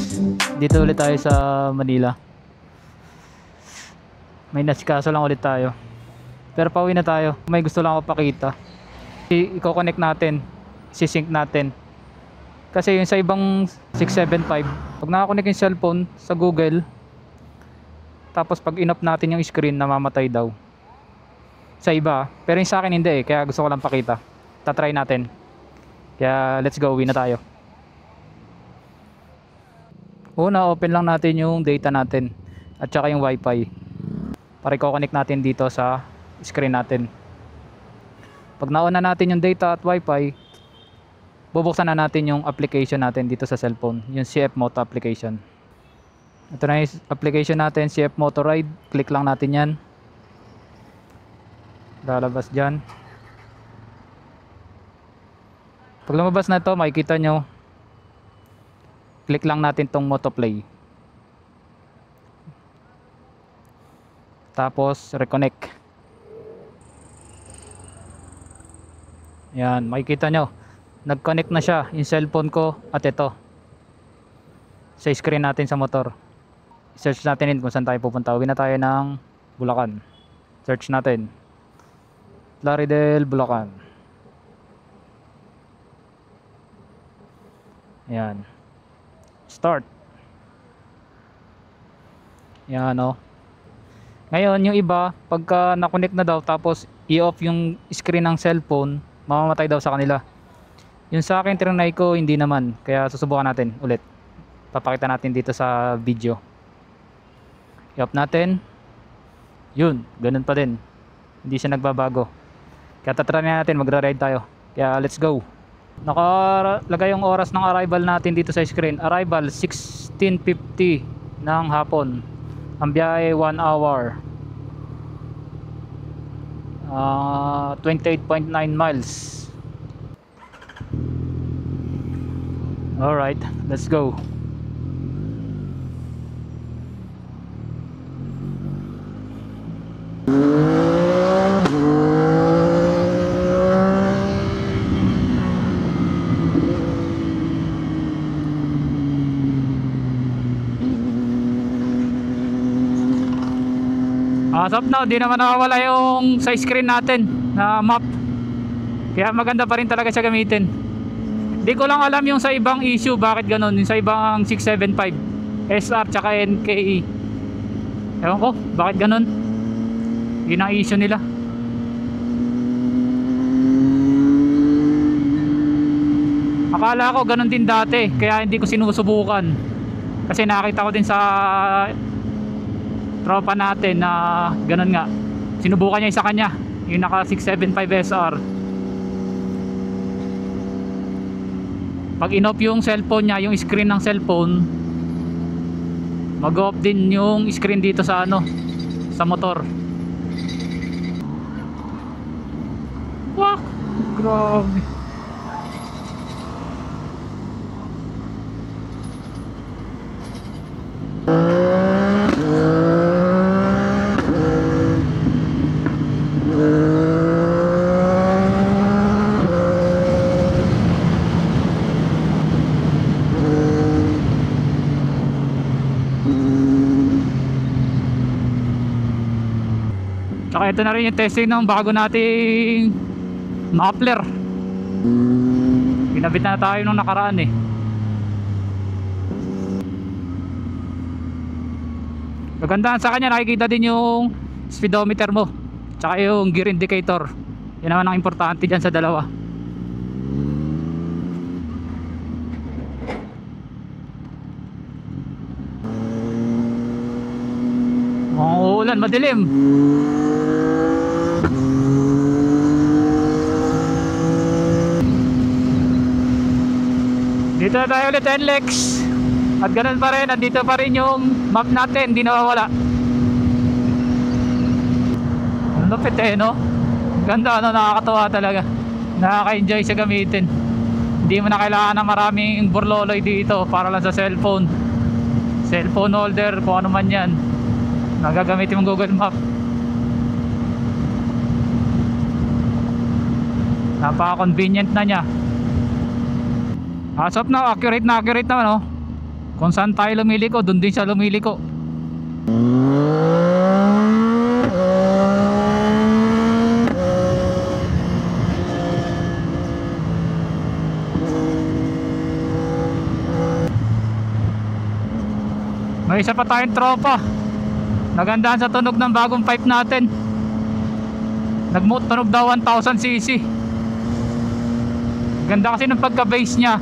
guys, dito ulit tayo sa Manila. May nasikaso lang ulit tayo. Pero pauwi na tayo. May gusto lang ako pakita. I-connect natin, si-sync natin. Kasi yung sa ibang 675, pag nakakonect yung cellphone sa Google, tapos pag in-off natin yung screen, namamatay daw. Sa iba, pero yung sa akin hindi eh, kaya gusto ko lang pakita. Tatry natin. Kaya let's go, uwi na tayo. Una, open lang natin yung data natin at saka yung wifi para i-connect natin dito sa screen natin. Pag nauna natin yung data at wifi, bubuksan na natin yung application natin dito sa cellphone, yung CF Moto application. Ito na yung application natin, CF Moto Ride. Click lang natin yan, lalabas dyan. Pag lumabas na ito, makikita nyo, click lang natin tong Motoplay. Tapos reconnect. Yan, makikita nyo, nag-connect na siya yung cellphone ko at ito sa screen natin sa motor. Search natin kung saan tayo pupunta. Uwi na tayo ng Bulacan. Search natin Plaridel, Bulacan. Yan, start. Yan o. Ngayon yung iba, pagka na-connect na daw tapos i-off yung screen ng cellphone, mamamatay daw sa kanila. Yung sa akin trinay ko, hindi naman. Kaya susubukan natin ulit. Papakita natin dito sa video. I-off natin. Yun, ganun pa din. Hindi siya nagbabago. Kaya tatry natin, magra-ride tayo. Kaya let's go. Nakalagay yung oras ng arrival natin dito sa screen. Arrival 16:50 ng hapon. Ang biyahe 1 hour, 28.9 miles. Alright, let's go. As of now, di naman nakawala yung sa screen natin na map. Kaya maganda pa rin talaga siya gamitin. Di ko lang alam yung sa ibang issue bakit ganun. Yung sa ibang 675 SR tsaka NKE, ewan ko bakit ganun. Yun ang issue nila. Akala ko ganun din dati, kaya hindi ko sinusubukan. Kasi nakita ko din sa tropa natin na ganun nga, sinubukan niya isa kanya, yung naka 675 SR. Pag in-off yung cellphone niya, yung screen ng cellphone, mag-off din yung screen dito sa ano, sa motor. Wah, grabe. Saka ito na rin yung testing ng bago nating muffler. Pinabit na tayo nung nakaraan eh. Kagandahan sa kanya, nakikita din yung speedometer mo tsaka yung gear indicator. Yan naman ang importante dyan sa dalawa. Uulan, madilim. Dito na tayo ulit, NLEX. At ganun pa rin, nandito pa rin yung map natin, hindi nawawala. Ang lupit eh, no? Ganda, no? Nakakatawa talaga. Nakaka-enjoy sa gamitin. Hindi mo na kailangan ng maraming burloloy dito para lang sa cellphone. Cellphone holder, kung ano man yan. Nagagamitin mong Google Map. Napaka-convenient na niya. As of now, accurate na accurate naman, oh. Kung saan tayo lumiliko, doon din siya lumiliko. May isa pa tayong tropa. Nagandahan sa tunog ng bagong pipe natin. Nagtunog daw 1000cc. Ganda kasi ng pagka-base niya.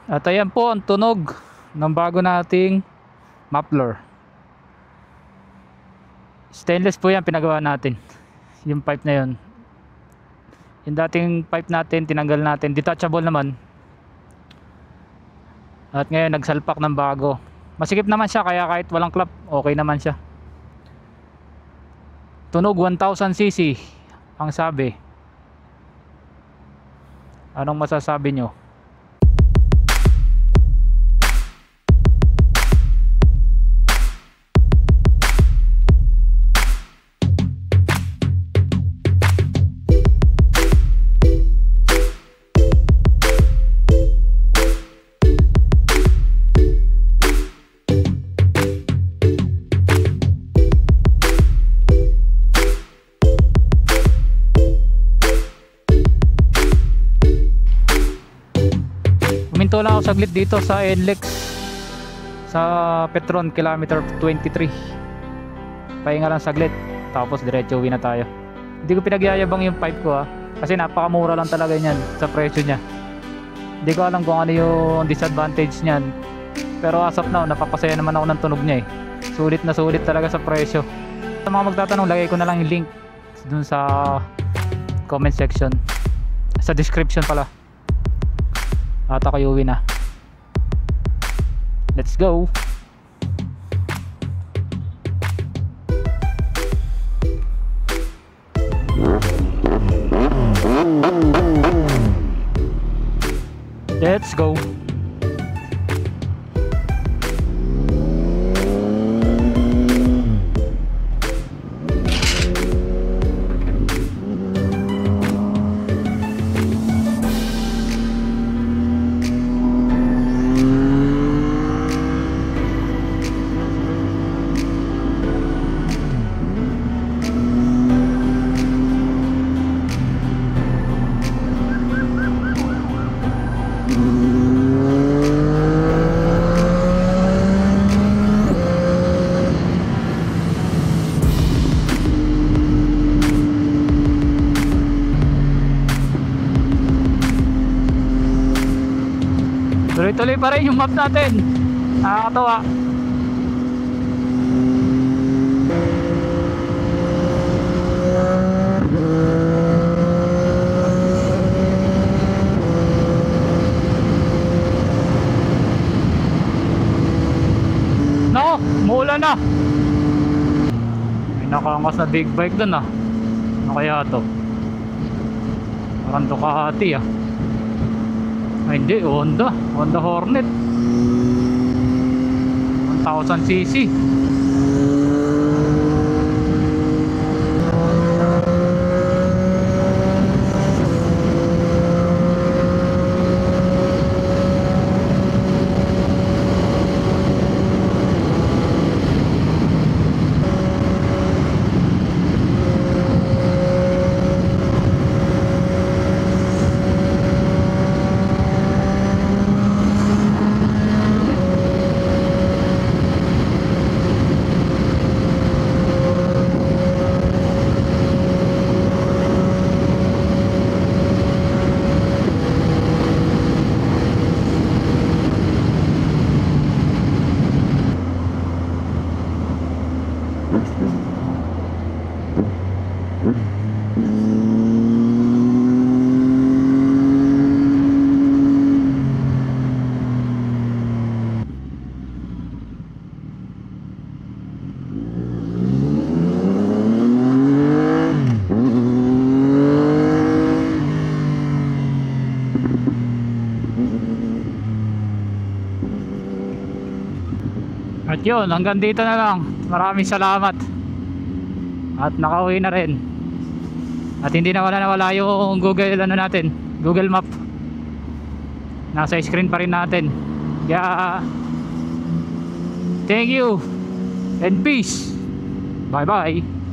At ayan po ang tunog ng bago nating muffler. Stainless po yan pinagawa natin. Yung pipe na yun. Yung dating pipe natin tinanggal natin. Detachable naman. At ngayon nagsalpak ng bago. Masikip naman siya kaya kahit walang clap okay naman siya. Tunog 1000cc ang sabi. Anong masasabi nyo? Huminto lang ako saglit dito sa NLEX sa Petron kilometer 23. Pahinga lang saglit tapos diretso uwi na tayo. Hindi ko pinagyayabang yung pipe ko kasi napakamura lang talaga niyan sa presyo niya. Hindi ko alam kung ano yung disadvantage niyan, pero as of now napapasaya naman ako ng tunog niya eh. Sulit na sulit talaga sa presyo. Sa mga magtatanong, lagay ko na lang yung link dun sa comment section, sa description pala. At ako uwi na. Let's go. Let's go. Tuloy-tuloy pa rin yung map natin. Nakakatawa. No, umuulan na. May nakaangas na big bike dun ah. Ano kaya to? Parang Ducati ah. Ay hindi, Honda Hornet 1000cc. At yun, hanggang dito na lang. Maraming salamat. at nakauwi na rin. At hindi na nawala yung Google ano natin, Google Map. Nasa screen pa rin natin. Kaya thank you and peace. Bye bye.